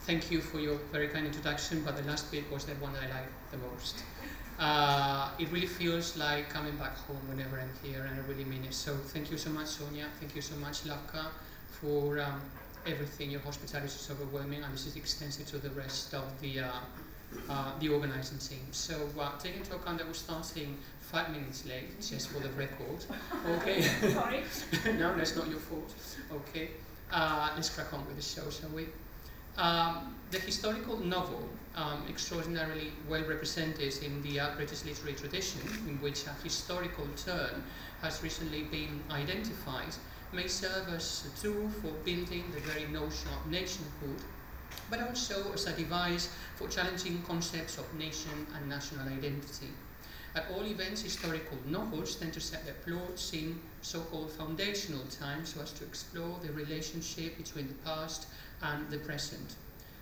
Thank you for your very kind introduction, but the last bit was the one I liked the most. It really feels like coming back home whenever I'm here, and I really mean it. So thank you so much, Sonia. Thank you so much, Lavka, for everything. Your hospitality is overwhelming, and this is extensive to the rest of the organizing team. So taking into account that we're starting 5 minutes late, just for the record. Okay. Sorry. No, that's not your fault. Okay. Let's crack on with the show, shall we? The historical novel, extraordinarily well represented in the British literary tradition, in which a historical turn has recently been identified, may serve as a tool for building the very notion of nationhood, but also as a device for challenging concepts of nation and national identity. At all events, historical novels tend to set their plots in so-called foundational time so as to explore the relationship between the past and the present.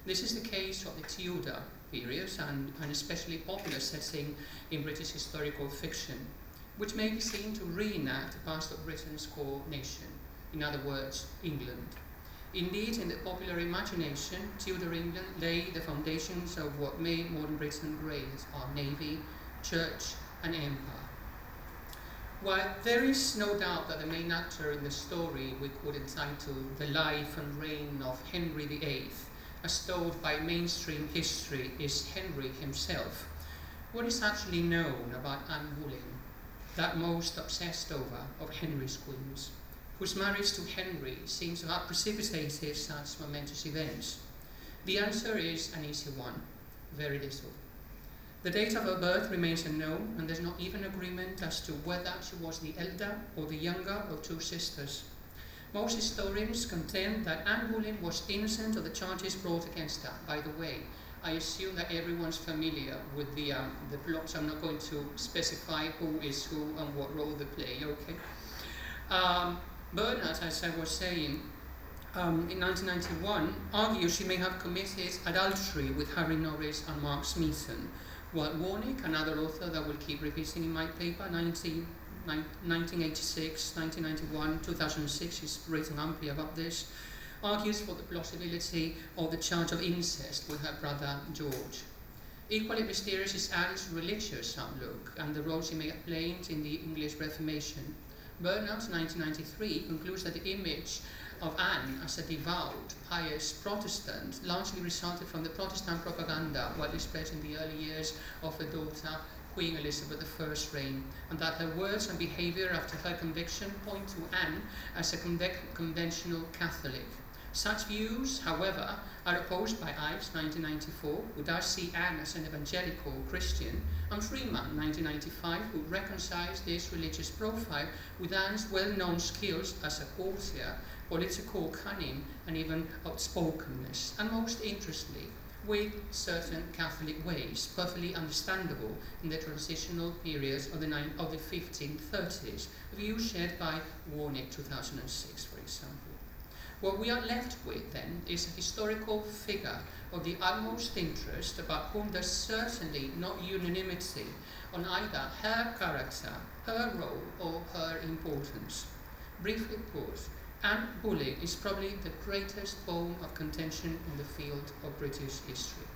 This is the case of the Tudor period and an especially popular setting in British historical fiction, which may be seen to reenact the past of Britain's core nation, in other words, England. Indeed, in the popular imagination, Tudor England laid the foundations of what made modern Britain great, our navy, church, and empire. While there is no doubt that the main actor in the story we could entitle The Life and Reign of Henry VIII, as told by mainstream history, is Henry himself, what is actually known about Anne Boleyn, that most obsessed over of Henry's queens, whose marriage to Henry seems to have precipitated such momentous events? The answer is an easy one: very little. The date of her birth remains unknown, and there's not even agreement as to whether she was the elder or the younger of two sisters. Most historians contend that Anne Boleyn was innocent of the charges brought against her. By the way, I assume that everyone's familiar with the plots. I'm not going to specify who is who and what role they play, okay? Bernard, as I was saying, in 1991, argues she may have committed adultery with Harry Norris and Mark Smeaton, while Warnick, another author that will keep repeating in my paper, 1986, 1991, 2006, is written amply about this, argues for the plausibility of the charge of incest with her brother George. Equally mysterious is Anne's religious outlook and the role she may have played in the English Reformation. Bernard, 1993, concludes that the image of Anne as a devout, pious Protestant largely resulted from the Protestant propaganda widely spread in the early years of her daughter, Queen Elizabeth I's reign, and that her words and behaviour after her conviction point to Anne as a conventional Catholic. Such views, however, are opposed by Ives, 1994, who does see Anne as an evangelical Christian, and Freeman, 1995, who reconciles this religious profile with Anne's well-known skills as a courtier, political cunning, and even outspokenness, and most interestingly, with certain Catholic ways, perfectly understandable in the transitional periods of the 1530s, views shared by Warnick, 2006, for example. What we are left with, then, is a historical figure of the utmost interest about whom there's certainly not unanimity on either her character, her role, or her importance. Briefly put, Anne Boleyn is probably the greatest bone of contention in the field of British history.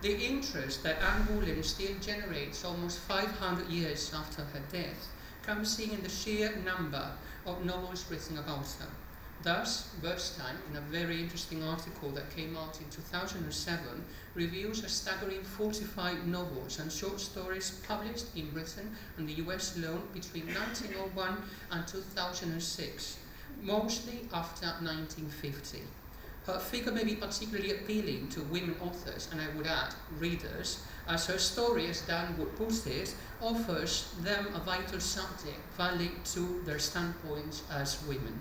The interest that Anne Boleyn still generates almost 500 years after her death can be seen in the sheer number of novels written about her. Thus, Bernstein, in a very interesting article that came out in 2007, reviews a staggering 45 novels and short stories published in Britain and the US alone between 1901 and 2006, mostly after 1950. Her figure may be particularly appealing to women authors, and I would add, readers, as her story, as Dan would put it, offers them a vital subject valid to their standpoints as women.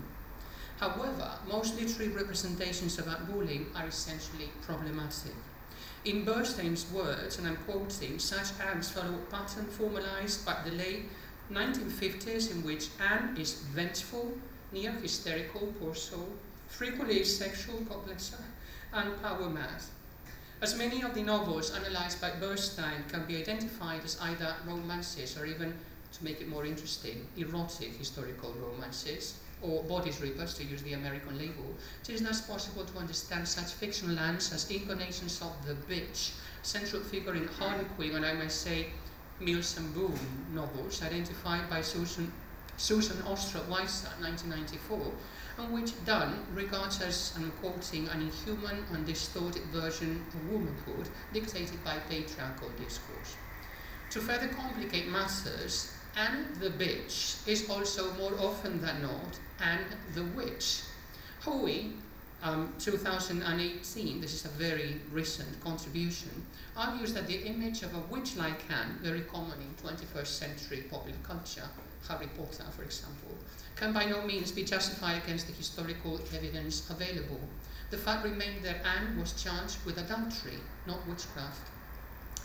However, most literary representations of Anne Boleyn are essentially problematic. In Bernstein's words, and I'm quoting, such Annes follow a pattern formalized by the late 1950s in which Anne is vengeful, near hysterical, poor soul, frequently sexual, God bless her, and power mad. As many of the novels analysed by Bernstein can be identified as either romances or even, to make it more interesting, erotic historical romances, or body rippers, to use the American label, it is thus possible to understand such fictional lands as incarnations of the bitch, central figure in Harlequin, and I may say Mills and Boon novels, identified by Susan Oster-Weiser, 1994, and which Dunn regards as, and I'm quoting, an inhuman and distorted version of womanhood dictated by patriarchal discourse. To further complicate matters, Anne the Bitch is also more often than not Anne the Witch. Hoey, 2018, this is a very recent contribution, argues that the image of a witch-like Anne, very common in 21st century popular culture, Harry Potter for example, can by no means be justified against the historical evidence available. The fact remained that Anne was charged with adultery, not witchcraft.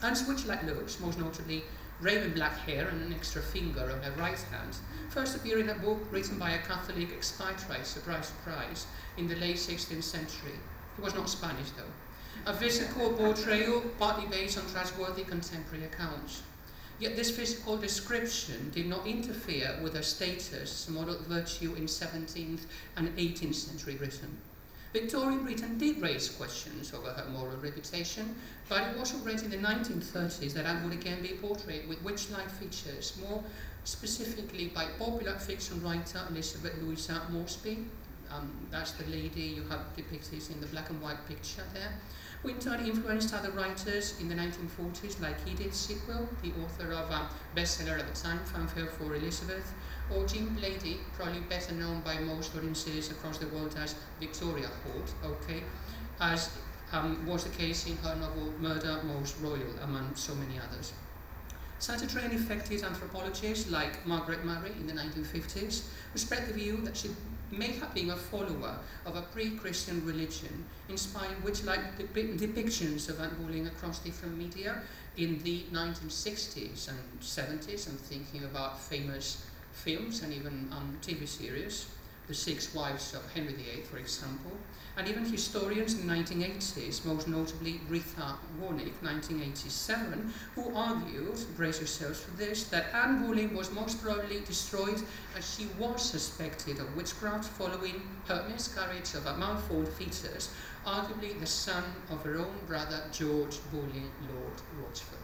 Anne's witch-like looks, most notably raven black hair and an extra finger on her right hand, first appear in a book written by a Catholic expatriate, surprise, surprise, in the late 16th century. He was not Spanish though. A physical portrayal partly based on trustworthy contemporary accounts. Yet this physical description did not interfere with her status as a model virtue in 17th and 18th century Britain. Victorian Britain did raise questions over her moral reputation, but it was already in the 1930s that Anne would again be portrayed with witch-like features, more specifically by popular fiction writer Elizabeth Louisa Moresby. That's the lady you have depicted in the black and white picture there. Who in turn influenced other writers in the 1940s like Edith Sitwell, the author of a bestseller at the time, Fanfare for Elizabeth, or Jean Blady, probably better known by most audiences across the world as Victoria Holt, okay, as was the case in her novel Murder Most Royal, among so many others. Such a trend affected anthropologists like Margaret Murray in the 1950s, who spread the view that she may have been a follower of a pre-Christian religion, inspiring witch-like depictions of Anne Boleyn across different media in the 1960s and 70s. I'm thinking about famous films and even TV series, The Six Wives of Henry VIII, for example, and even historians in the 1980s, most notably Rita Warnick, 1987, who argued, brace yourselves for this, that Anne Boleyn was most probably destroyed as she was suspected of witchcraft following her miscarriage of a malformed fetus, arguably the son of her own brother George Boleyn, Lord Rochford.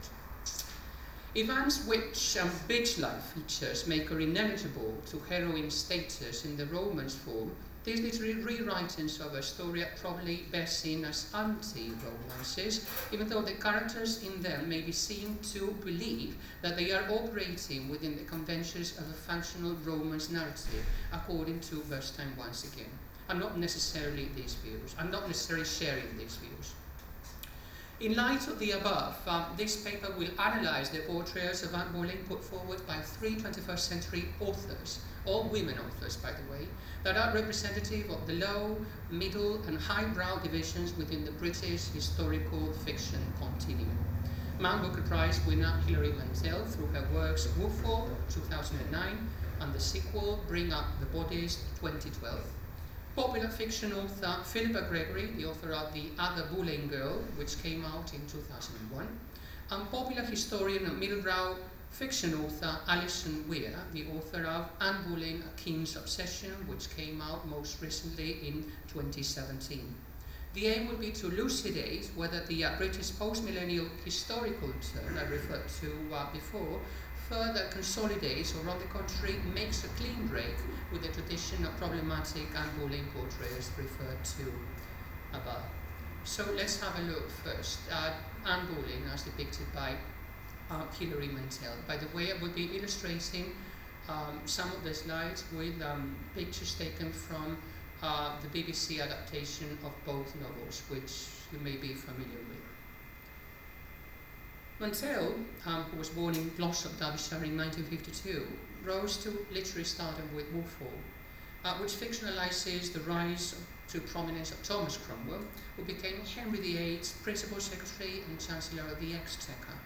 If Anne's witch and bitch-like features make her ineligible to heroine status in the Romance form, these literary rewritings of her story are probably best seen as anti-romances, even though the characters in them may be seen to believe that they are operating within the conventions of a functional romance narrative, according to Bernstein once again. I'm not necessarily sharing these views. In light of the above, this paper will analyse the portrayals of Anne Boleyn put forward by 3 21st century authors, all women authors by the way, that are representative of the low, middle and highbrow divisions within the British historical fiction continuum. Man Booker Prize winner Hilary Mantel through her works Woofall, 2009, and the sequel Bring Up the Bodies, 2012. Popular fiction author Philippa Gregory, the author of The Other Boleyn Girl, which came out in 2001, and popular historian and middlebrow fiction author Alison Weir, the author of Anne Boleyn, A King's Obsession, which came out most recently in 2017. The aim will be to elucidate whether the British post-millennial historical turn I referred to before further consolidates or on the contrary makes a clean break with the tradition of problematic Anne Boleyn portrayals referred to above. So let's have a look first at Anne Boleyn as depicted by Hilary Mantel. By the way, I will be illustrating some of the slides with pictures taken from the BBC adaptation of both novels, which you may be familiar with. Mantel, who was born in Glossop, Derbyshire in 1952, rose to literary stardom with Woofall, which fictionalises the rise to prominence of Thomas Cromwell, who became Henry VIII's principal secretary and Chancellor of the Exchequer.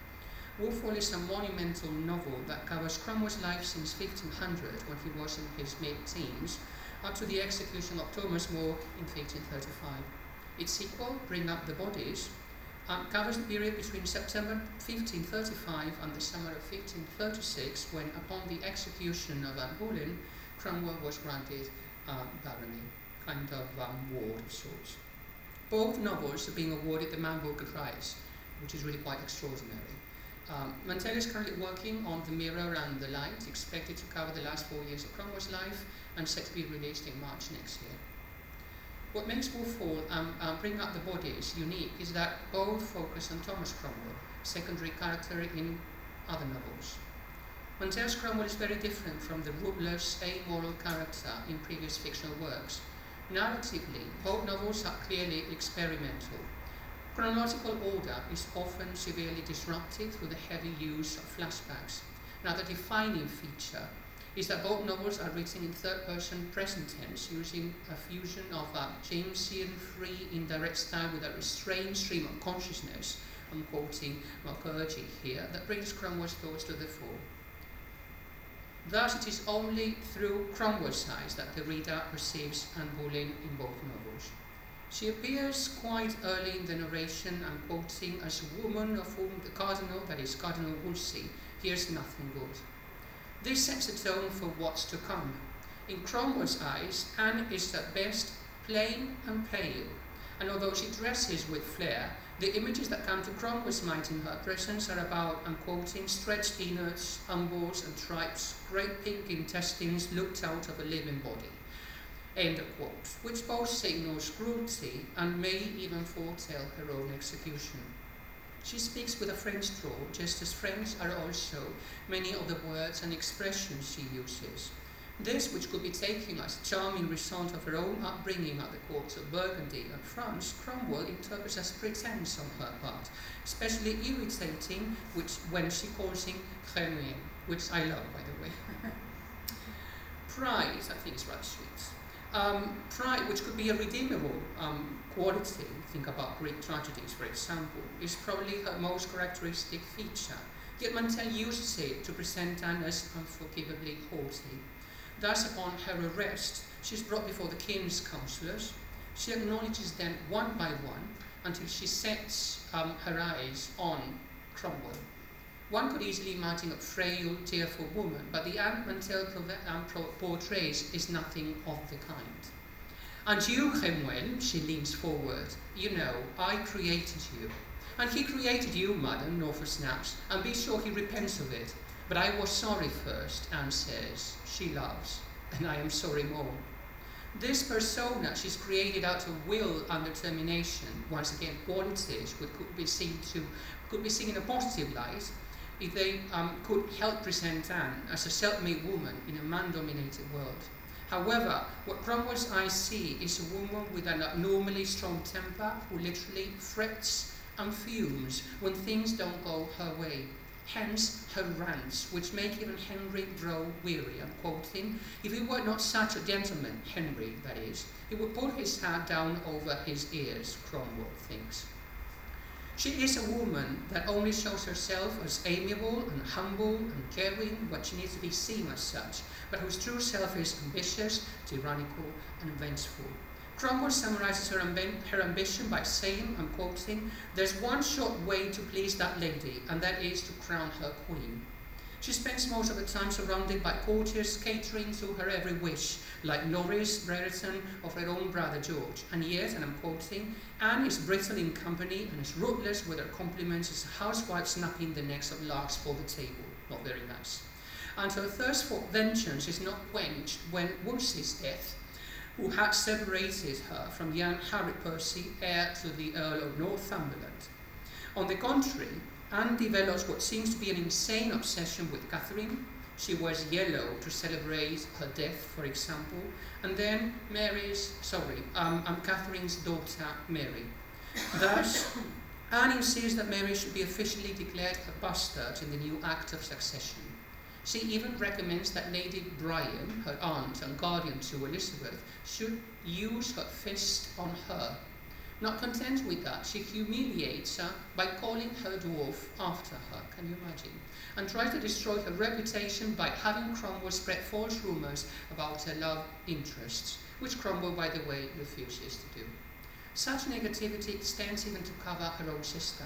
Woofall is a monumental novel that covers Cromwell's life since 1500, when he was in his mid-teens, up to the execution of Thomas More in 1535. Its sequel, Bring Up the Bodies, covers the period between September 1535 and the summer of 1536, when, upon the execution of Anne Boleyn, Cromwell was granted barony, kind of ward of sorts. Both novels are being awarded the Man Booker Prize, which is really quite extraordinary. Mantell is currently working on The Mirror and The Light, expected to cover the last 4 years of Cromwell's life and set to be released in March next year. What makes Wolfhall Bring Up the Bodies unique is that both focus on Thomas Cromwell, secondary character in other novels. Mantell's Cromwell is very different from the ruthless, amoral character in previous fictional works. Narratively, both novels are clearly experimental. Chronological order is often severely disrupted through the heavy use of flashbacks. Another defining feature is that both novels are written in third-person present tense, using a fusion of a Jamesian free indirect style with a restrained stream of consciousness, I'm quoting Mukherjee here, that brings Cromwell's thoughts to the fore. Thus, it is only through Cromwell's eyes that the reader perceives Anne Boleyn in both novels. She appears quite early in the narration, I'm quoting, as a woman of whom the Cardinal, that is Cardinal Wolsey, hears nothing good. This sets the tone for what's to come. In Cromwell's eyes, Anne is at best plain and pale, and although she dresses with flair, the images that come to Cromwell's mind in her presence are about, I'm quoting, stretched innards, umbles and tripes, great pink intestines looked out of a living body. End of quote, which both signals cruelty and may even foretell her own execution. She speaks with a French drawl, just as French are also many of the words and expressions she uses. This, which could be taken as a charming result of her own upbringing at the courts of Burgundy and France, Cromwell interprets as pretense on her part, especially irritating when she calls him Crémier, which I love, by the way. Pride, I think, is rather sweet. Pride, which could be a redeemable quality, think about Greek tragedies, for example, is probably her most characteristic feature. Yet Mantell uses it to present Anne as unforgivably haughty. Thus, upon her arrest, she is brought before the king's councillors. She acknowledges them one by one until she sets her eyes on Cromwell. One could easily imagine a frail, tearful woman, but the Anne Mantell portrays is nothing of the kind. And you, Cromwell, she leans forward, you know, I created you. And he created you, madam, no for snaps, and be sure he repents of it. But I was sorry first, Anne says. She loves, and I am sorry more. This persona she's created out of will and determination, once again qualities which could be seen in a positive light, if they could help present Anne as a self-made woman in a man-dominated world. However, what Cromwell's eyes see is a woman with an abnormally strong temper who literally frets and fumes when things don't go her way. Hence her rants, which make even Henry grow weary. I'm quoting, if he were not such a gentleman, Henry, that is, he would put his hat down over his ears, Cromwell thinks. She is a woman that only shows herself as amiable and humble and caring when she needs to be seen as such, but whose true self is ambitious, tyrannical, and vengeful. Cromwell summarizes her ambition by saying, I'm quoting, there's one short way to please that lady, and that is to crown her queen. She spends most of the time surrounded by courtiers catering to her every wish, like Norris, Brereton, or her own brother George. And yet, and I'm quoting, Anne is brittle in company and as ruthless with her compliments as a housewife snapping the necks of larks for the table. Not very nice. And her thirst for vengeance is not quenched when Wolsey's death, who had separated her from young Harry Percy, heir to the Earl of Northumberland. On the contrary, Anne develops what seems to be an insane obsession with Catherine. She wears yellow to celebrate her death, for example, and then Catherine's daughter, Mary. Thus, Anne insists that Mary should be officially declared a bastard in the new Act of Succession. She even recommends that Lady Bryan, her aunt and guardian to Elizabeth, should use her fist on her. Not content with that, she humiliates her by calling her dwarf after her, can you imagine? And tries to destroy her reputation by having Cromwell spread false rumours about her love interests, which Cromwell, by the way, refuses to do. Such negativity extends even to cover her own sister.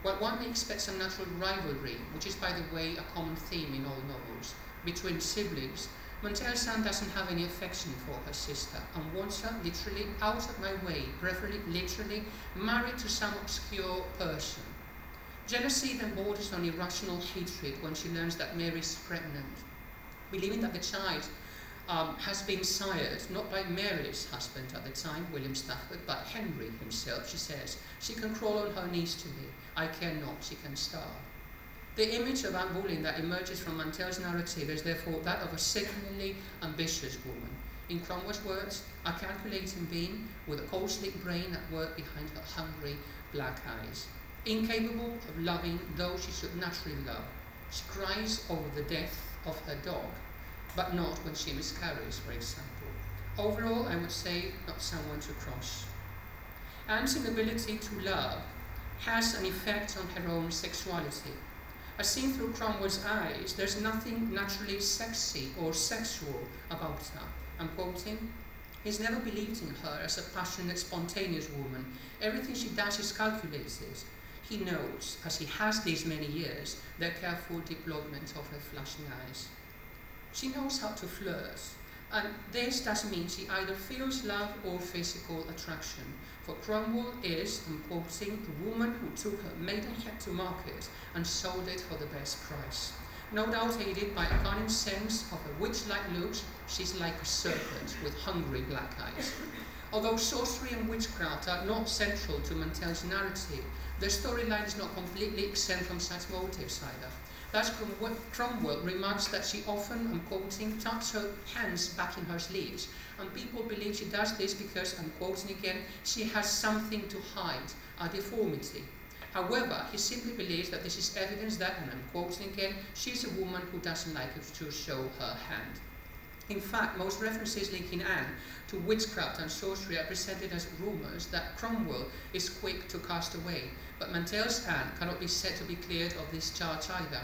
While one may expect some natural rivalry, which is, by the way, a common theme in all novels, between siblings, Montel's Anne doesn't have any affection for her sister and wants her literally out of my way, preferably literally married to some obscure person. Jealousy then borders on irrational hatred when she learns that Mary is pregnant, believing that the child has been sired not by Mary's husband at the time, William Stafford, but Henry himself. She says, "She can crawl on her knees to me. I care not, she can starve." The image of Anne Boleyn that emerges from Mantel's narrative is therefore that of a singularly ambitious woman. In Cromwell's words, a calculating being with a cold slick brain at work behind her hungry black eyes. Incapable of loving those she should naturally love, she cries over the death of her dog, but not when she miscarries, for example. Overall, I would say not someone to cross. Anne's inability to love has an effect on her own sexuality. As seen through Cromwell's eyes, there's nothing naturally sexy or sexual about her. I'm quoting, "He's never believed in her as a passionate, spontaneous woman. Everything she does is calculated. He knows, as he has these many years, the careful deployment of her flashing eyes. She knows how to flirt, and this doesn't mean she either feels love or physical attraction. For Cromwell is, I'm quoting, the woman who took her maidenhead to market and sold it for the best price. No doubt aided by a cunning sense of her witch-like looks, she's like a serpent with hungry black eyes." Although sorcery and witchcraft are not central to Mantel's narrative, the storyline is not completely exempt from such motives either. Thus, Cromwell remarks that she often, I'm quoting, tucks her hands back in her sleeves, and people believe she does this because, I'm quoting again, she has something to hide, a deformity. However, he simply believes that this is evidence that, and I'm quoting again, she's a woman who doesn't like it to show her hand. In fact, most references linking Anne to witchcraft and sorcery are presented as rumours that Cromwell is quick to cast away, but Mantel's Anne cannot be said to be cleared of this charge either.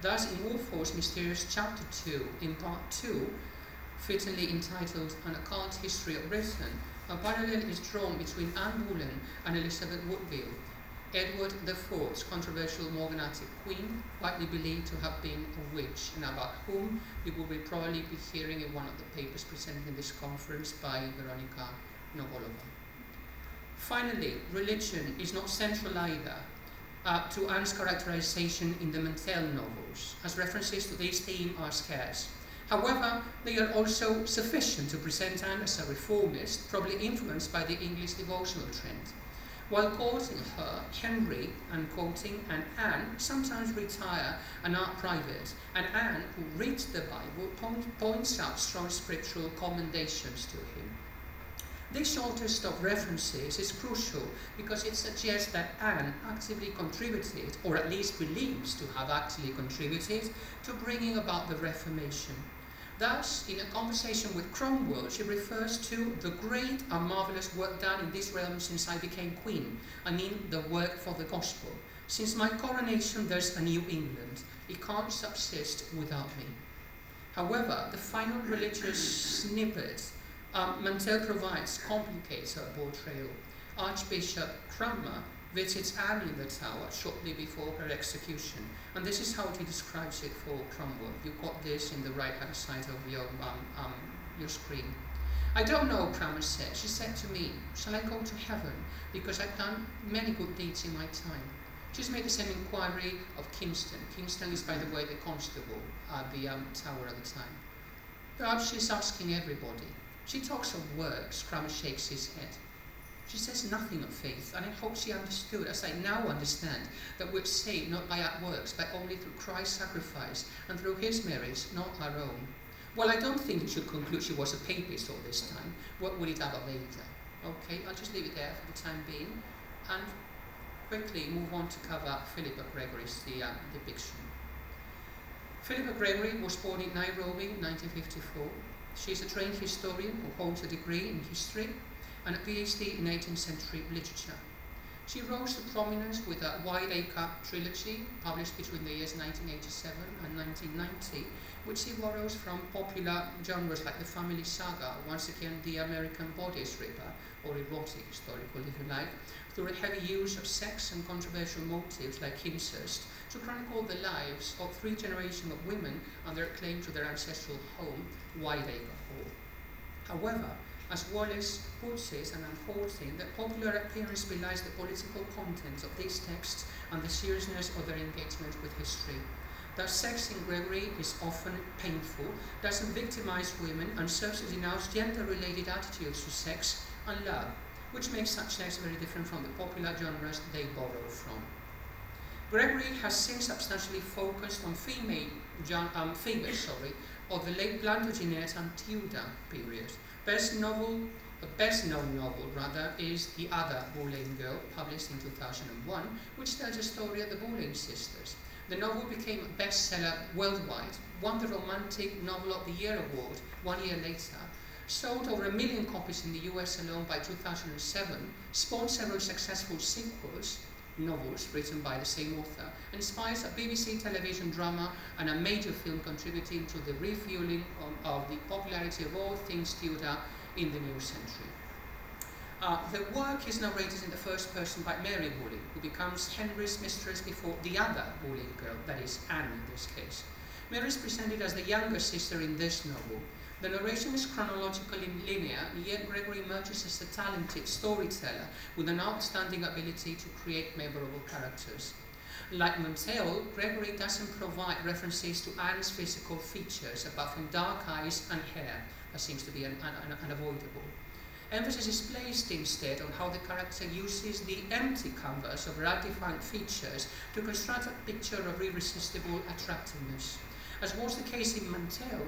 Thus, in Wolford's mysterious Chapter 2, in Part 2, fittingly entitled An Occult History of Britain, a parallel is drawn between Anne Boleyn and Elizabeth Woodville, Edward IV's controversial Morganatic queen, widely believed to have been a witch, and about whom we will probably be hearing in one of the papers presented in this conference by Veronica Novolova. Finally, religion is not central either to Anne's characterization in the Mantel novels, as references to this theme are scarce. However, they are also sufficient to present Anne as a reformist, probably influenced by the English devotional trend. While courting her, Henry, and quoting, and Anne sometimes retire and are private, and Anne, who reads the Bible, points out strong scriptural commendations to him. This shortest of references is crucial because it suggests that Anne actively contributed, or at least believes to have actually contributed, to bringing about the Reformation. Thus, in a conversation with Cromwell, she refers to the great and marvellous work done in this realm since I became queen. I mean the work for the gospel. Since my coronation, there's a new England. It can't subsist without me. However, the final religious snippet Mantel provides complicates her portrayal. Archbishop Cranmer visits Anne in the Tower shortly before her execution, and this is how he describes it for Cromwell. You've got this in the right-hand side of your screen. "I don't know," Cranmer said. "She said to me, 'Shall I go to heaven? Because I've done many good deeds in my time.' She's made the same inquiry of Kingston. Kingston is, by the way, the constable at the Tower at the time. Perhaps she's asking everybody. She talks of works," Cranmer shakes his head. "She says nothing of faith, and I hope she understood, as I now understand, that we're saved not by our works, but only through Christ's sacrifice, and through his merits, not our own. Well, I don't think you should conclude she was a papist all this time. What would it have availed her?" Okay, I'll just leave it there for the time being, and quickly move on to cover Philippa Gregory's depiction. Philippa Gregory was born in Nairobi in 1954. She's a trained historian who holds a degree in history and a PhD in 18th century literature. She rose to prominence with a Whiteacre trilogy, published between the years 1987 and 1990, which she borrows from popular genres like the family saga, once again the American body stripper, or erotic historical if you like, through a heavy use of sex and controversial motives like incest, to chronicle the lives of 3 generations of women and their claim to their ancestral home, Whiteacre Hall. However, as Wallace puts it, and I'm quoting, the popular appearance belies the political content of these texts and the seriousness of their engagement with history. That sex in Gregory is often painful, doesn't victimize women, and serves to denounce gender-related attitudes to sex and love, which makes such texts very different from the popular genres they borrow from. Gregory has since substantially focused on females of the late Plantagenet and Tudor period. The best known novel is The Other Boleyn Girl, published in 2001, which tells the story of the Boleyn sisters. The novel became a bestseller worldwide, won the Romantic Novel of the Year award 1 year later, sold over 1 million copies in the US alone by 2007, spawned several successful sequels, novels written by the same author, and inspires a BBC television drama and a major film contributing to the refueling of the popularity of all things Tudor in the new century. The work is narrated in the first person by Mary Boleyn, who becomes Henry's mistress before the other Boleyn girl, that is Anne in this case. Mary is presented as the younger sister in this novel. The narration is chronologically linear, yet Gregory emerges as a talented storyteller with an outstanding ability to create memorable characters. Like Montel, Gregory doesn't provide references to Anne's physical features, apart from dark eyes and hair, that seems to be unavoidable. Emphasis is placed instead on how the character uses the empty canvas of ratifying features to construct a picture of irresistible attractiveness. As was the case in Montel,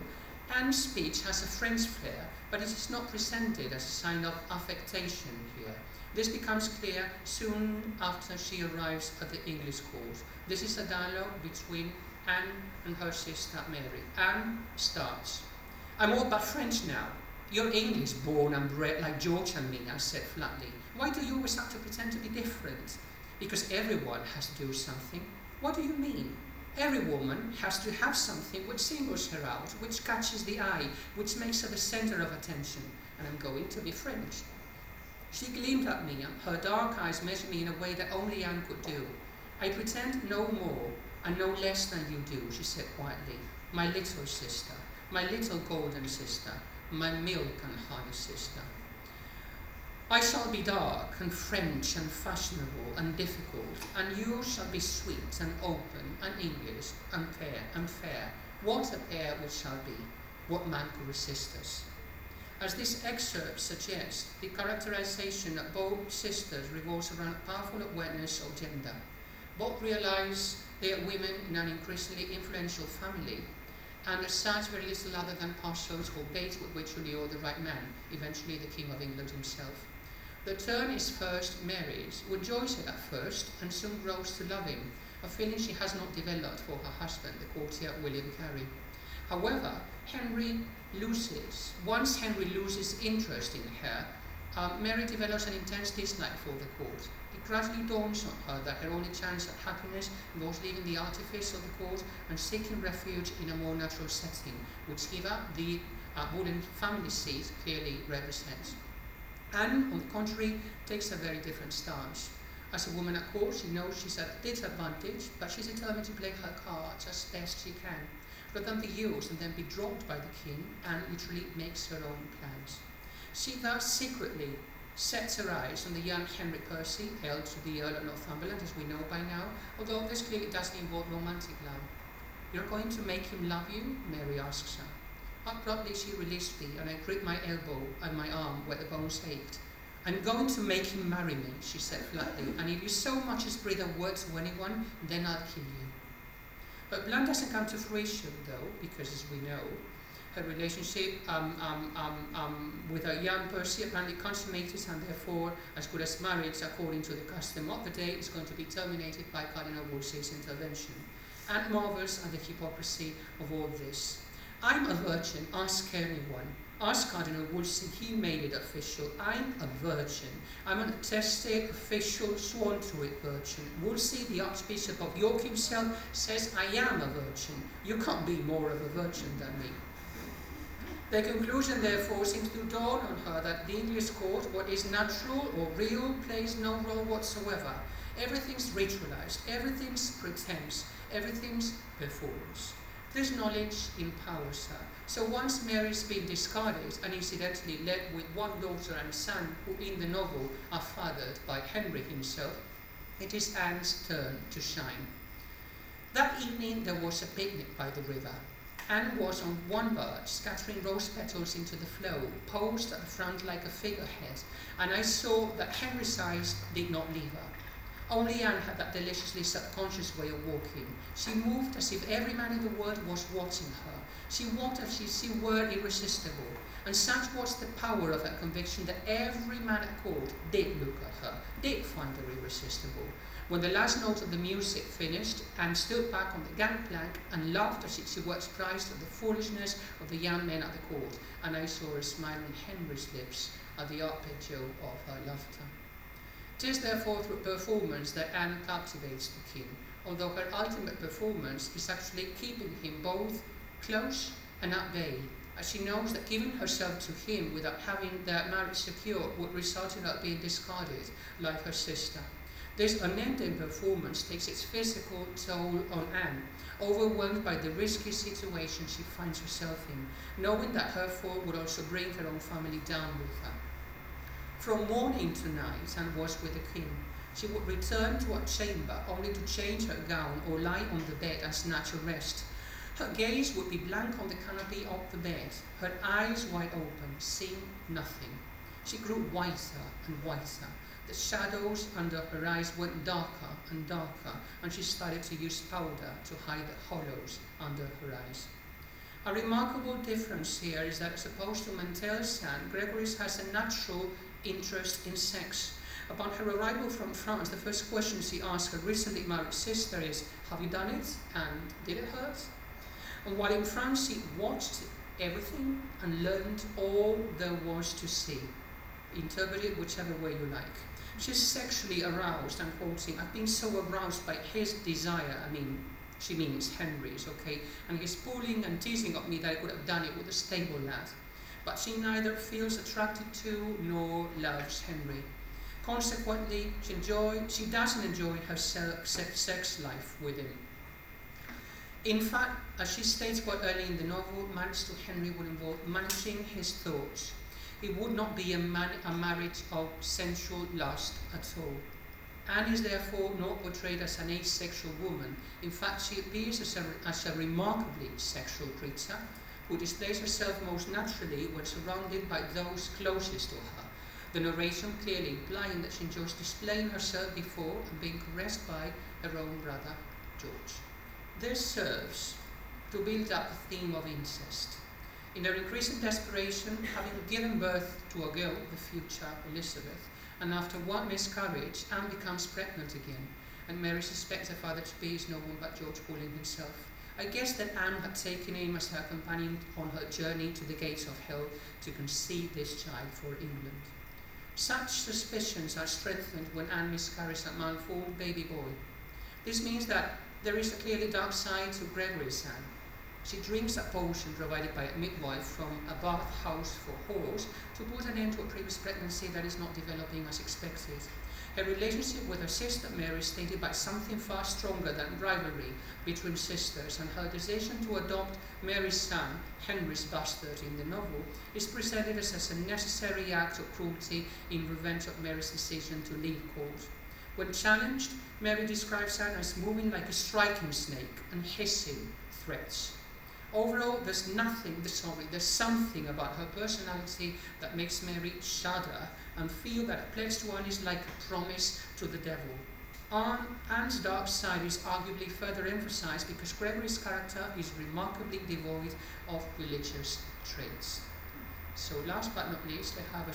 Anne's speech has a French flair, but it is not presented as a sign of affectation here. This becomes clear soon after she arrives at the English court. This is a dialogue between Anne and her sister Mary. Anne starts, "I'm all but French now. You're English, born and bred like George and me," I said flatly. "Why do you always have to pretend to be different?" "Because everyone has to do something." "What do you mean?" "Every woman has to have something which singles her out, which catches the eye, which makes her the center of attention, and I'm going to be French." She gleamed at me, and her dark eyes measured me in a way that only Anne could do. "I pretend no more and no less than you do," she said quietly. "My little sister, my little golden sister, my milk and honey sister. I shall be dark and French and fashionable and difficult, and you shall be sweet and open and English and fair. What a pair we shall be! What man could resist us?" As this excerpt suggests, the characterization of both sisters revolves around a powerful awareness of gender. Both realize they are women in an increasingly influential family, and as such very little other than parcels or baits with which to lure the right man, eventually the King of England himself. The turn is first Mary's, who enjoys it at first and soon grows to love him, a feeling she has not developed for her husband, the courtier William Carey. However, once Henry loses interest in her, Mary develops an intense dislike for the court. It gradually dawns on her that her only chance at happiness involves leaving the artifice of the court and seeking refuge in a more natural setting, which Eva, the Boleyn family seat, clearly represents. Anne, on the contrary, takes a very different stance. As a woman at court, she knows she's at a disadvantage, but she's determined to play her cards as best she can. Rather than be used and then be dropped by the king, Anne literally makes her own plans. She thus secretly sets her eyes on the young Henry Percy, heir to the Earl of Northumberland, as we know by now, although this clearly doesn't involve romantic love. "You're going to make him love you?" Mary asks her. Abruptly she released me, and I gripped my elbow and my arm where the bones ached. "I'm going to make him marry me," she said flatly, "and if you so much as breathe a word to anyone, then I'll kill you." Her plan doesn't come to fruition, though, because as we know, her relationship with her young Percy apparently consummated, and therefore, as good as marriage according to the custom of the day, is going to be terminated by Cardinal Wolsey's intervention. Anne marvels at the hypocrisy of all this. "I'm a virgin, ask anyone. As Cardinal Wolsey, he made it official. I'm a virgin. I'm an attested, official, sworn to it virgin. Wolsey, the Archbishop of York himself, says I am a virgin. You can't be more of a virgin than me. The conclusion, therefore, seems to dawn on her that the English court, what is natural or real, plays no role whatsoever. Everything's ritualized, everything's pretense, everything's performance. This knowledge empowers her. So once Mary's been discarded and incidentally left with one daughter and son who in the novel are fathered by Henry himself, it is Anne's turn to shine. That evening there was a picnic by the river. Anne was on one barge, scattering rose petals into the flow, posed at the front like a figurehead, and I saw that Henry's eyes did not leave her. Only Anne had that deliciously subconscious way of walking. She moved as if every man in the world was watching her. She walked as if she were irresistible, and such was the power of that conviction that every man at court did look at her, did find her irresistible. When the last note of the music finished, Anne stood back on the gangplank and laughed as if she were surprised at the foolishness of the young men at the court, and I saw a smile on Henry's lips at the arpeggio of her laughter. 'Tis therefore through performance that Anne captivates the king, although her ultimate performance is actually keeping him both close and at bay, as she knows that giving herself to him without having their marriage secured would result in her being discarded, like her sister. This unending performance takes its physical toll on Anne, overwhelmed by the risky situation she finds herself in, knowing that her fall would also bring her own family down with her. From morning to night, Anne was with the king. She would return to her chamber only to change her gown or lie on the bed and snatch a rest. Her gaze would be blank on the canopy of the bed, her eyes wide open, seeing nothing. She grew whiter and whiter. The shadows under her eyes went darker and darker, and she started to use powder to hide the hollows under her eyes. A remarkable difference here is that as opposed to Mantel's son, Gregory's has a natural interest in sex. Upon her arrival from France, the first question she asked her recently married sister is, "Have you done it? And did it hurt?" And while in France, she watched everything and learned all there was to see. Interpret it whichever way you like. She's sexually aroused, I'm quoting, "I've been so aroused by his desire," she means Henry's, okay, "and his pulling and teasing of me that I could have done it with a stable lad." But she neither feels attracted to nor loves Henry. Consequently, she doesn't enjoy her sex life with him. In fact, as she states quite early in the novel, marriage to Henry would involve managing his thoughts. It would not be a marriage of sensual lust at all. Anne is therefore not portrayed as an asexual woman. In fact, she appears as a remarkably sexual creature who displays herself most naturally when surrounded by those closest to her. The narration clearly implying that she enjoys displaying herself before and being caressed by her own brother, George. This serves to build up the theme of incest. In her increasing desperation, having given birth to a girl, the future Elizabeth, and after one miscarriage, Anne becomes pregnant again, and Mary suspects her father to be no one but George Boleyn himself. I guess that Anne had taken him as her companion on her journey to the gates of hell to conceive this child for England. Such suspicions are strengthened when Anne miscarries a malformed baby boy. This means that there is a clearly dark side to Gregory's Anne. She drinks a potion provided by a midwife from a bathhouse for whores to put an end to a previous pregnancy that is not developing as expected. Her relationship with her sister Mary is stated by something far stronger than rivalry between sisters, and her decision to adopt Mary's son, Henry's bastard in the novel, is presented as a necessary act of cruelty in revenge of Mary's decision to leave court. When challenged, Mary describes Anne as moving like a striking snake and hissing threats. Overall, there's something about her personality that makes Mary shudder and feel that a pledge to Anne is like a promise to the devil. Anne's dark side is arguably further emphasized because Gregory's character is remarkably devoid of religious traits. So last but not least, I have a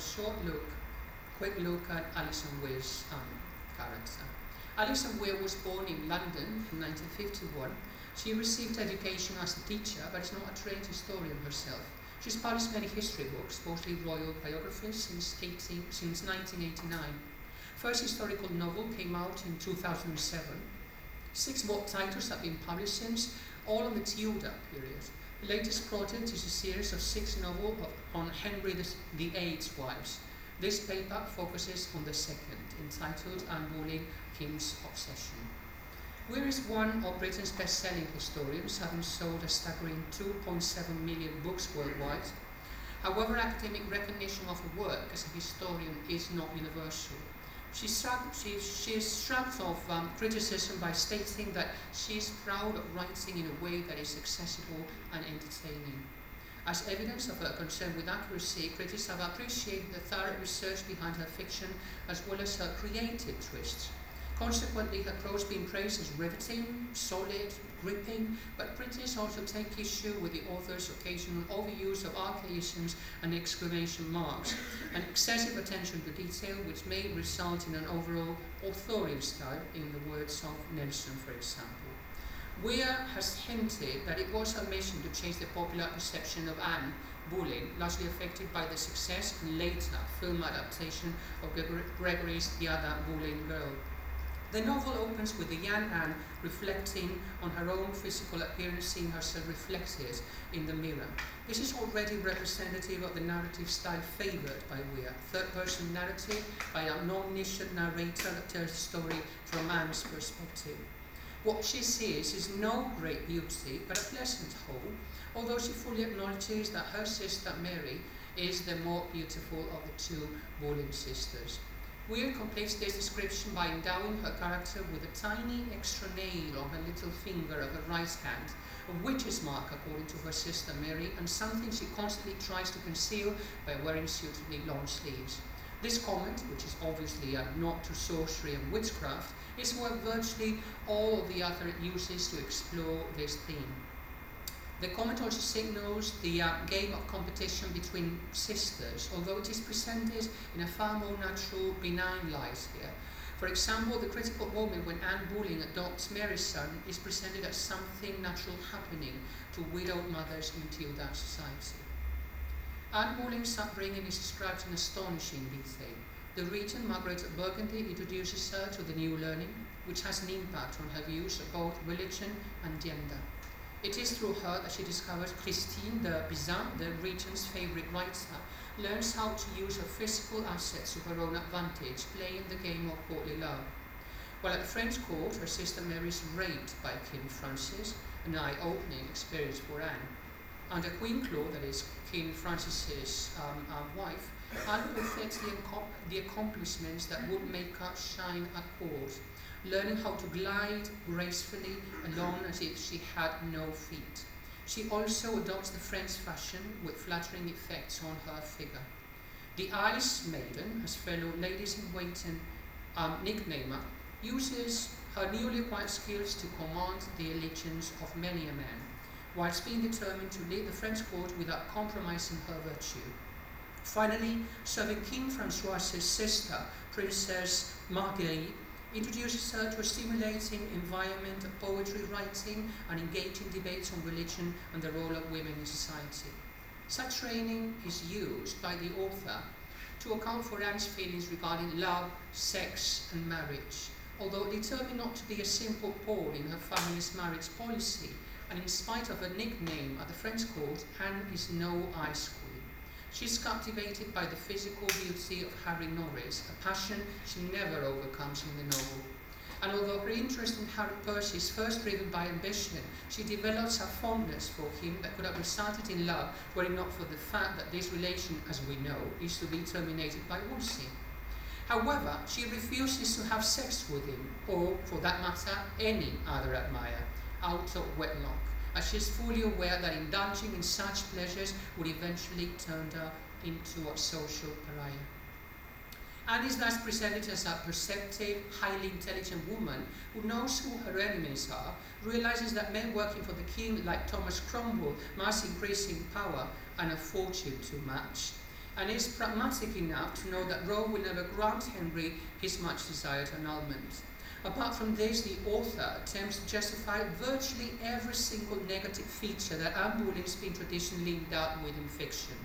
quick look at Alison Weir's character. Alison Weir was born in London in 1951. She received education as a teacher, but is not a trained historian herself. She's published many history books, mostly royal biographies, since 1989. First historical novel came out in 2007. 6 more titles have been published since, all on the Tudor period. The latest project is a series of 6 novels on Henry VIII's wives. This paper focuses on the second, entitled Anne Boleyn, King's Obsession. Weir is one of Britain's best-selling historians, having sold a staggering 2.7 million books worldwide. However, academic recognition of her work as a historian is not universal. She shrugged off criticism by stating that she is proud of writing in a way that is accessible and entertaining. As evidence of her concern with accuracy, critics have appreciated the thorough research behind her fiction as well as her creative twists. Consequently, her prose being praised as riveting, solid, gripping, but critics also take issue with the author's occasional overuse of archaisms and exclamation marks, and excessive attention to detail which may result in an overall authorial style, in the words of Nelson, for example. Weir has hinted that it was her mission to change the popular perception of Anne Boleyn, largely affected by the success and later film adaptation of Gregory's The Other Boleyn Girl. The novel opens with the young Anne reflecting on her own physical appearance, seeing herself reflected in the mirror. This is already representative of the narrative style favoured by Weir, third-person narrative by an omniscient narrator that tells the story from Anne's perspective. What she sees is no great beauty, but a pleasant whole, although she fully acknowledges that her sister Mary is the more beautiful of the 2 Boleyn sisters. Weir completes this description by endowing her character with a tiny extra nail on her little finger of her right hand, a witch's mark according to her sister Mary, and something she constantly tries to conceal by wearing suitably long sleeves. This comment, which is obviously a nod to sorcery and witchcraft, is what virtually all of the other uses to explore this theme. The comment also signals the game of competition between sisters, although it is presented in a far more natural, benign light here. For example, the critical moment when Anne Boleyn adopts Mary's son is presented as something natural happening to widowed mothers in Tudor society. Anne Boleyn's upbringing is described in astonishing detail. The regent, Margaret of Burgundy, introduces her to the new learning, which has an impact on her views of both religion and gender. It is through her that she discovers Christine de Pizan, the regent's favourite writer, learns how to use her physical assets to her own advantage, playing the game of courtly love. While at the French court, her sister Mary is raped by King Francis, an eye-opening experience for Anne. Under Queen Claude, that is King Francis's wife, Anne reflects the accomplishments that would make her shine at court, learning how to glide gracefully along as if she had no feet. She also adopts the French fashion with flattering effects on her figure. The Ice Maiden, as fellow ladies-in-waiting nickname her, uses her newly acquired skills to command the allegiance of many a man, whilst being determined to lead the French court without compromising her virtue. Finally, serving King Francois's sister, Princess Marguerite, introduces her to a stimulating environment of poetry writing and engaging debates on religion and the role of women in society. Such training is used by the author to account for Anne's feelings regarding love, sex and marriage. Although determined not to be a simple pawn in her family's marriage policy, and in spite of her nickname at the French court, Anne is no ice queen. She is captivated by the physical beauty of Harry Norris, a passion she never overcomes in the novel. And although her interest in Harry Percy is first driven by ambition, she develops a fondness for him that could have resulted in love were it not for the fact that this relation, as we know, is to be terminated by Wolsey. However, she refuses to have sex with him, or, for that matter, any other admirer, out of wedlock, as she is fully aware that indulging in such pleasures would eventually turn her into a social pariah. Anne is thus presented as a perceptive, highly intelligent woman who knows who her enemies are, realizes that men working for the king like Thomas Cromwell must increase in power and a fortune to match, and is pragmatic enough to know that Rome will never grant Henry his much desired annulment. Apart from this, the author attempts to justify virtually every single negative feature that Anne Boleyn's been traditionally endowed with in fiction.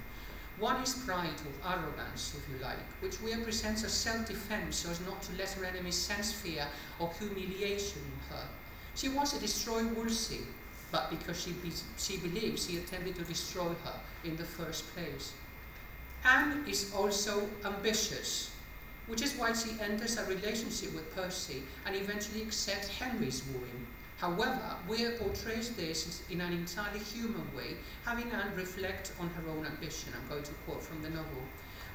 One is pride or arrogance, if you like, which we presents as self-defense so as not to let her enemies sense fear or humiliation in her. She wants to destroy Wolsey, but because she believes he attempted to destroy her in the first place. Anne is also ambitious, which is why she enters a relationship with Percy and eventually accepts Henry's wooing. However, Weir portrays this in an entirely human way, having Anne reflect on her own ambition. I'm going to quote from the novel.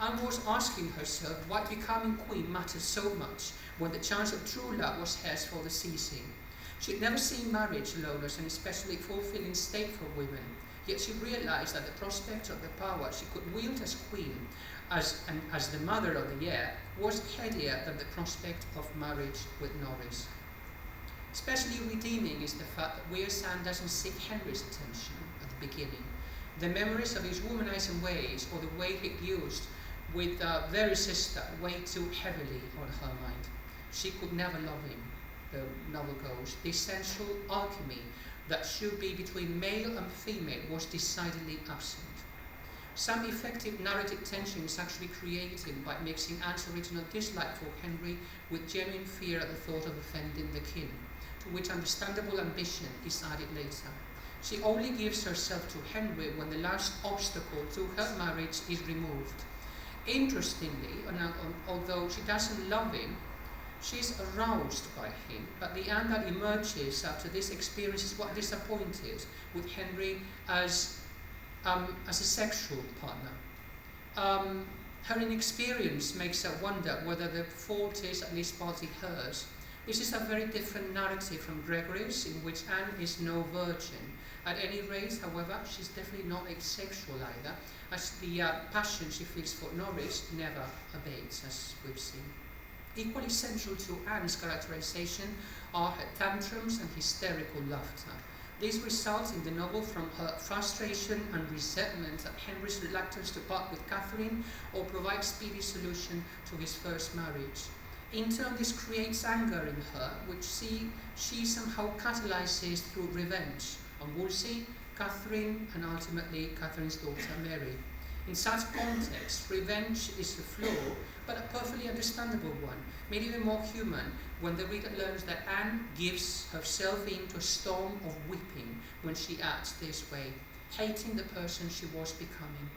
Anne was asking herself why becoming queen mattered so much when the chance of true love was hers for the seizing. She'd never seen marriage alone as an especially fulfilling state for women, yet she realized that the prospect of the power she could wield as queen, as the mother of the heir, was headier than the prospect of marriage with Norris. Especially redeeming is the fact that Weir's Anne doesn't seek Henry's attention at the beginning. The memories of his womanizing ways or the way he used with very sister weighed too heavily on her mind. She could never love him, the novel goes. The essential alchemy that should be between male and female was decidedly absent. Some effective narrative tension is actually created by mixing Anne's original dislike for Henry with genuine fear at the thought of offending the king, to which understandable ambition is added later. She only gives herself to Henry when the last obstacle to her marriage is removed. Interestingly, although she doesn't love him, she is aroused by him, but the Anne that emerges after this experience is what disappointed with Henry as a sexual partner. Her inexperience makes her wonder whether the fault is at least partly hers. This is a very different narrative from Gregory's, in which Anne is no virgin. At any rate, however, she's definitely not asexual either, as the passion she feels for Norris never abates, as we've seen. Equally central to Anne's characterization are her tantrums and hysterical laughter. These result in the novel from her frustration and resentment at Henry's reluctance to part with Catherine or provide speedy solution to his first marriage. In turn, this creates anger in her, which she somehow catalyzes through revenge on Wolsey, Catherine, and ultimately Catherine's daughter Mary. In such context, revenge is a flaw, but a perfectly understandable one, made even more human when the reader learns that Anne gives herself into a storm of weeping when she acts this way, hating the person she was becoming.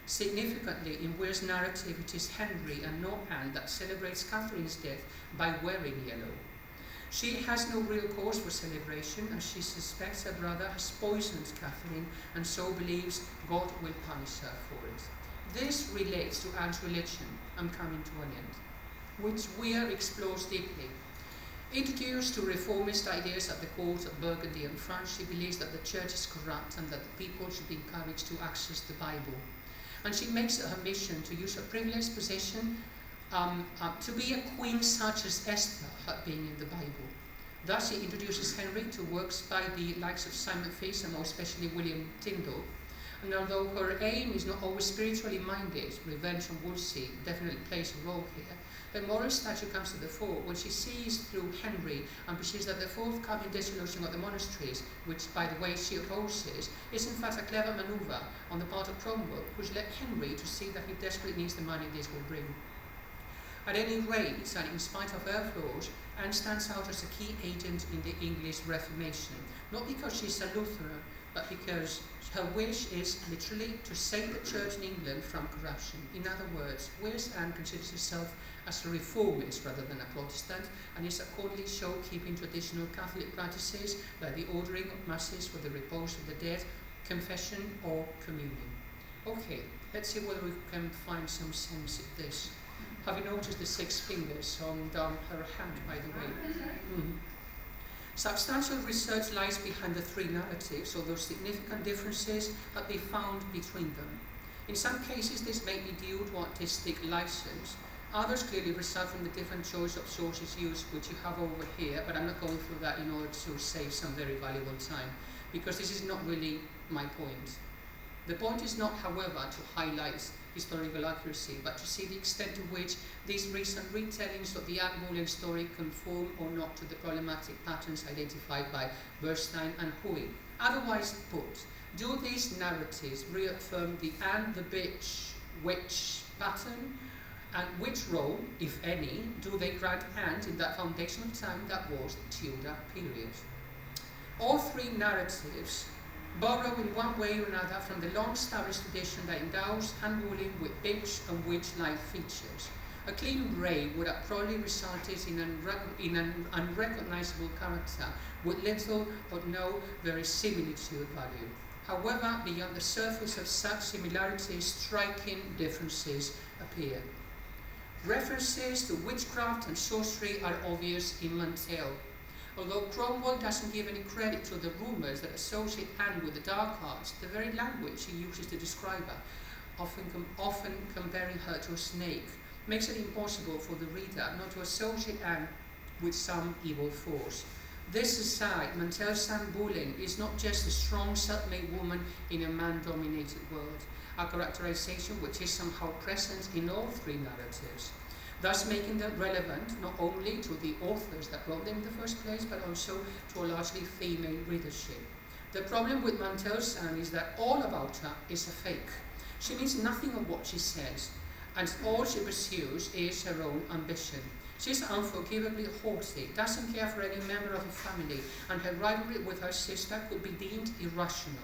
Significantly, in Weir's narrative, it is Henry and not Anne that celebrates Catherine's death by wearing yellow. She has no real cause for celebration, as she suspects her brother has poisoned Catherine and so believes God will punish her for it. This relates to Anne's religion, I'm coming to an end, which Weir explores deeply. Introduced to reformist ideas at the court of Burgundy and France, she believes that the church is corrupt and that the people should be encouraged to access the Bible. And she makes it her mission to use her privileged position to be a queen such as Esther had been in the Bible. Thus she introduces Henry to works by the likes of Simon Fils and more especially William Tyndale. And although her aim is not always spiritually minded, revenge on Wolsey definitely plays a role here, the moral statue comes to the fore when she sees through Henry and perceives that the forthcoming dissolution of the monasteries, which by the way she opposes, is in fact a clever manoeuvre on the part of Cromwell, which led Henry to see that he desperately needs the money this will bring. At any rate, and in spite of her flaws, Anne stands out as a key agent in the English Reformation, not because she's a Lutheran, but because her wish is literally to save the church in England from corruption. In other words, Weir's Anne considers herself as a reformist rather than a Protestant, and is accordingly shown keeping traditional Catholic practices like the ordering of masses for the repose of the dead, confession or communion. Okay, let's see whether we can find some sense in this. Have you noticed the 6 fingers on her hand, by the way? Substantial research lies behind the 3 narratives, although significant differences have been found between them. In some cases, this may be due to artistic license. Others clearly result from the different choice of sources used, which you have over here, but I'm not going through that in order to save some very valuable time, because this is not really my point. The point is not, however, to highlight historical accuracy, but to see the extent to which these recent retellings of the Anne Boleyn story conform or not to the problematic patterns identified by Bernstein and Hui. Otherwise put, do these narratives reaffirm the Anne the bitch witch pattern, and which role, if any, do they grant Anne in that foundational time that was the Tudor period? All three narratives borrow in one way or another from the long-established tradition that endows Anne Boleyn with bitch and witch-like features. A clean break would have probably resulted in an unrecognizable character with little or no verisimilitude value. However, beyond the surface of such similarities, striking differences appear. References to witchcraft and sorcery are obvious in Mantell. Although Cromwell doesn't give any credit to the rumours that associate Anne with the dark arts, the very language he uses to describe her, often comparing her to a snake, makes it impossible for the reader not to associate Anne with some evil force. This aside, Mantell's Anne Boleyn is not just a strong, self-made woman in a man-dominated world, a characterization which is somehow present in all three narratives, thus making them relevant not only to the authors that wrote them in the first place, but also to a largely female readership. The problem with Mantell's Anne is that all about her is a fake. She means nothing of what she says, and all she pursues is her own ambition. She is unforgivably haughty, doesn't care for any member of her family, and her rivalry with her sister could be deemed irrational.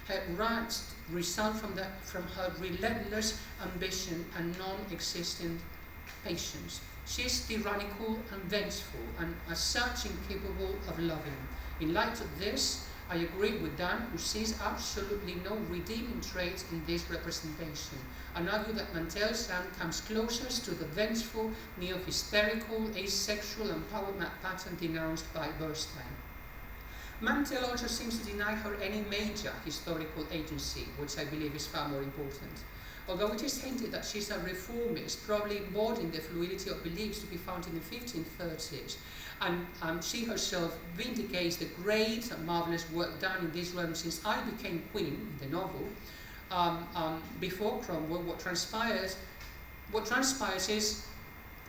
Her rights result from her relentless ambition and non-existent patience. She is tyrannical and vengeful, and as such incapable of loving. In light of this, I agree with Dan, who sees absolutely no redeeming trait in this representation, and argue that Mantell's Anne comes closest to the vengeful, neo-hysterical, asexual and power-mad pattern denounced by Bernstein. Mantell also seems to deny her any major historical agency, which I believe is far more important. Although it is hinted that she is a reformist, probably embodying the fluidity of beliefs to be found in the 1530s, and she herself vindicates the great and marvellous work done in this realm since I became queen, in the novel, before Cromwell. What transpires is,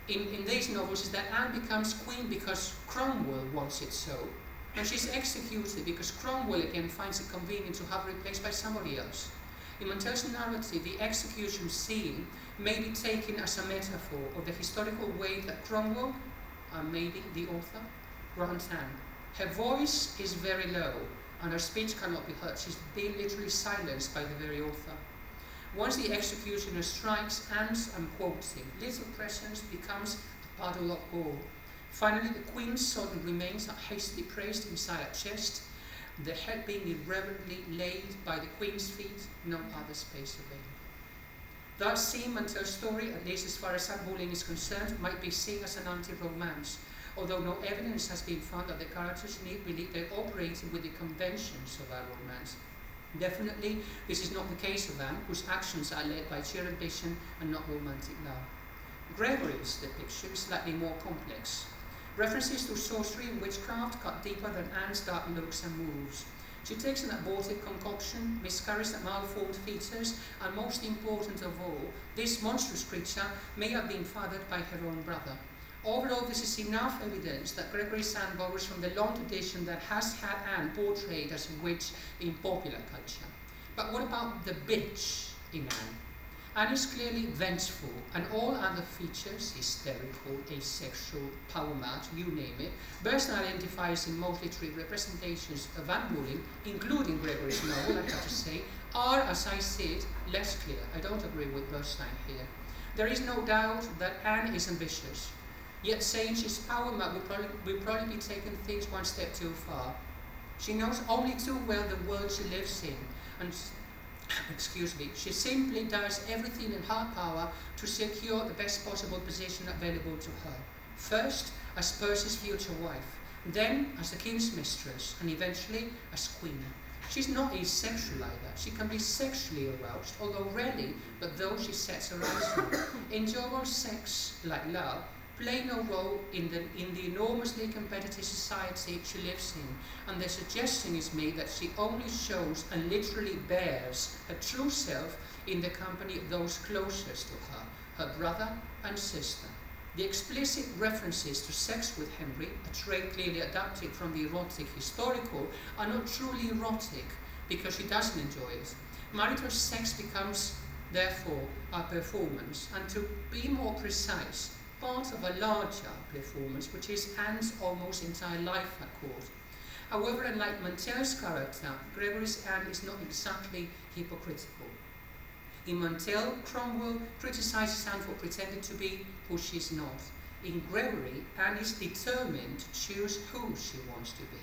in these novels, is that Anne becomes queen because Cromwell wants it so, and she's executed because Cromwell again finds it convenient to have her replaced by somebody else. In Mantell's narrative, the execution scene may be taken as a metaphor of the historical way that Cromwell, maybe the author, grants Anne. Her voice is very low, and her speech cannot be heard. She's being literally silenced by the very author. Once the executioner strikes, Anne's, I'm quoting, little presence becomes a puddle of gore. Finally, the queen's sodden remains are hastily placed inside a chest, the head being irreverently laid by the queen's feet, no other space available. Thus, seeing Mantell's story, at least as far as Anne Boleyn is concerned, might be seen as an anti-romance, although no evidence has been found that the characters need believe they're operating with the conventions of our romance. Definitely, this is not the case of Anne, whose actions are led by sheer ambition and not romantic love. Gregory's depiction is slightly more complex. References to sorcery and witchcraft cut deeper than Anne's dark looks and moves. She takes an abortive concoction, miscarries and malformed features, and most important of all, this monstrous creature may have been fathered by her own brother. Overall, this is enough evidence that Gregory's Anne borrows from the long tradition that has had Anne portrayed as a witch in popular culture. But what about the bitch in Anne? Anne is clearly vengeful, and all other features, hysterical, asexual, power-mad, you name it, Bernstein identifies in most literary representations of Anne Boleyn, including Gregory's novel, I have to say, are, as I see it, less clear. I don't agree with Bernstein here. There is no doubt that Anne is ambitious, yet saying she's power-mad will probably be taking things one step too far. She knows only too well the world she lives in, and she simply does everything in her power to secure the best possible position available to her. First, as Percy's future wife, then as the king's mistress, and eventually as queen. She's not asexual either. She can be sexually aroused, although rarely, but those she sets her eyes on. Enjoyable sex, like love, play no role in the enormously competitive society she lives in, and the suggestion is made that she only shows and literally bears her true self in the company of those closest to her, her brother and sister. The explicit references to sex with Henry, a trait clearly adapted from the erotic historical, are not truly erotic because she doesn't enjoy it. Marital sex becomes, therefore, a performance, and to be more precise, part of a larger performance, which is Anne's almost entire life at court. However, unlike Mantel's character, Gregory's Anne is not exactly hypocritical. In Mantel, Cromwell criticizes Anne for pretending to be who she is not. In Gregory, Anne is determined to choose who she wants to be.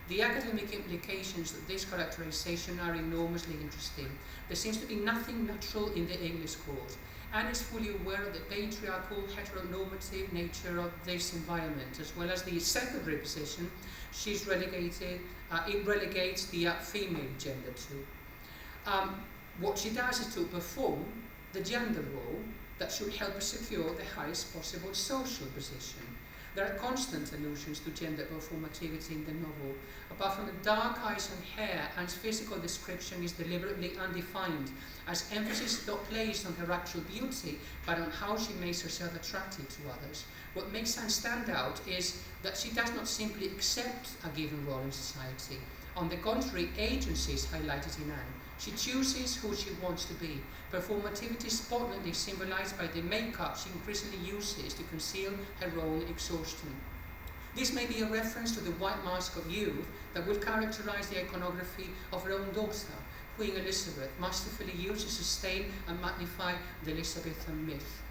The academic implications of this characterization are enormously interesting. There seems to be nothing natural in the English court. Anne is fully aware of the patriarchal, heteronormative nature of this environment, as well as the secondary position she's relegated. It relegates the female gender to. What she does is to perform the gender role that should help her secure the highest possible social position. There are constant allusions to gender performativity in the novel. Apart from the dark eyes and hair, Anne's physical description is deliberately undefined, as emphasis is not placed on her actual beauty, but on how she makes herself attractive to others. What makes Anne stand out is that she does not simply accept a given role in society. On the contrary, agency is highlighted in Anne. She chooses who she wants to be. Performativity is potently symbolized by the makeup she increasingly uses to conceal her own exhaustion. This may be a reference to the white mask of youth that will characterize the iconography of her own daughter, Queen Elizabeth, masterfully used to sustain and magnify the Elizabethan myth.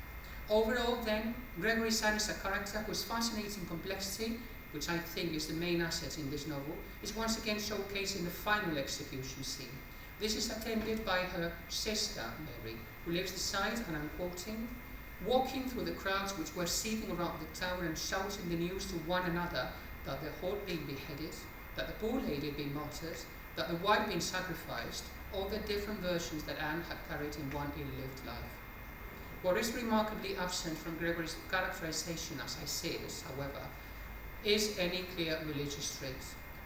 Overall, then, Gregory's Anne is a character whose fascinating complexity, which I think is the main asset in this novel, is once again showcased in the final execution scene. This is attended by her sister, Mary, who lives beside, and I'm quoting, walking through the crowds which were seething around the tower and shouting the news to one another that the whore had been beheaded, that the poor lady had been martyred, that the white had been sacrificed, all the different versions that Anne had carried in one ill-lived life. What is remarkably absent from Gregory's characterization, as I say this, however, is any clear religious trait.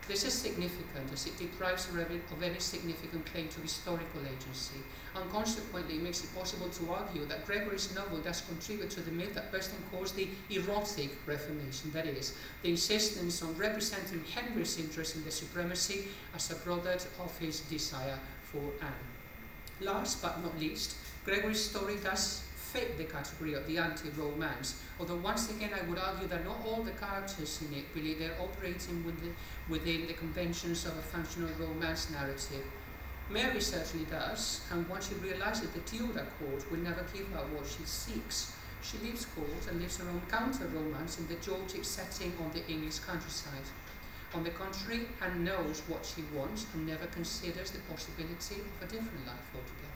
This is significant as it deprives her of any significant claim to historical agency, and consequently makes it possible to argue that Gregory's novel does contribute to the myth that Preston calls the erotic Reformation, that is, the insistence on representing Henry's interest in the supremacy as a product of his desire for Anne. Last but not least, Gregory's story does fit the category of the anti-romance, although once again I would argue that not all the characters in it really, they're operating within the conventions of a functional romance narrative. Mary certainly does, and once she realizes that the Tudor court will never give her what she seeks, she leaves court and lives her own counter-romance in the Georgic setting on the English countryside. On the contrary, Anne knows what she wants and never considers the possibility of a different life altogether.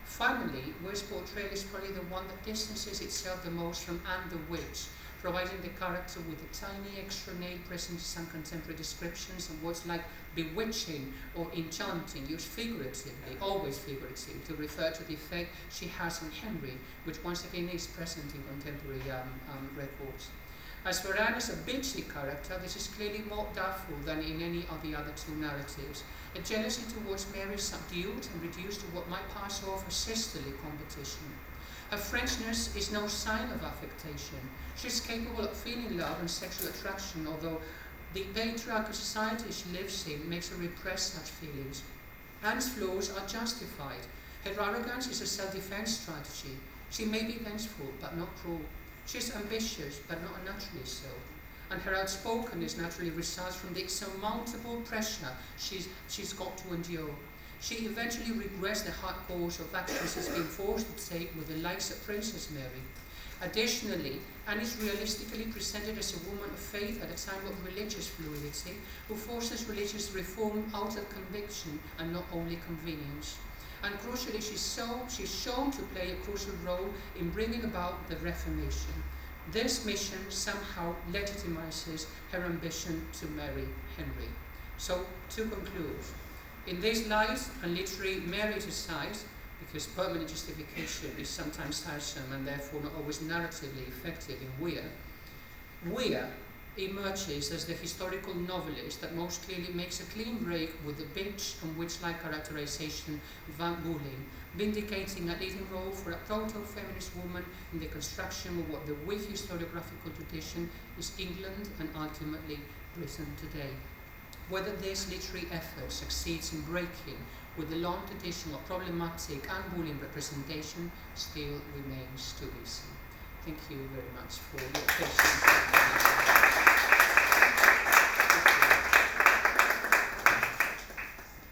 Finally, West's portrayal is probably the one that distances itself the most from Anne the Witch, providing the character with a tiny extra nail present in some contemporary descriptions of words like bewitching or enchanting, used figuratively, always figuratively, to refer to the effect she has on Henry, which once again is present in contemporary records. As for Anne as a bitchy character, this is clearly more doubtful than in any of the other two narratives. A jealousy towards Mary is subdued and reduced to what might pass off as sisterly competition. Her Frenchness is no sign of affectation. She is capable of feeling love and sexual attraction, although the patriarchal society she lives in makes her repress such feelings. Anne's flaws are justified. Her arrogance is a self-defense strategy. She may be vengeful, but not cruel. She is ambitious, but not unnaturally so. And her outspokenness naturally results from the insurmountable pressure she's got to endure. She eventually regrets the hard course of actresses being forced to take with the likes of Princess Mary. Additionally, Anne is realistically presented as a woman of faith at a time of religious fluidity, who forces religious reform out of conviction and not only convenience. And crucially, she's shown to play a crucial role in bringing about the Reformation. This mission somehow legitimizes her ambition to marry Henry. So, to conclude, in this light and literary merit aside, because permanent justification is sometimes tiresome and therefore not always narratively effective in Weir. Weir emerges as the historical novelist that most clearly makes a clean break with the bitch and witch-like characterization Van Boleyn, vindicating a leading role for a proto-feminist woman in the construction of what the Whig historiographical tradition is England and ultimately Britain today. Whether this literary effort succeeds in breaking with the long tradition of problematic and Boolean representation still remains to be seen. Thank you very much for your patience.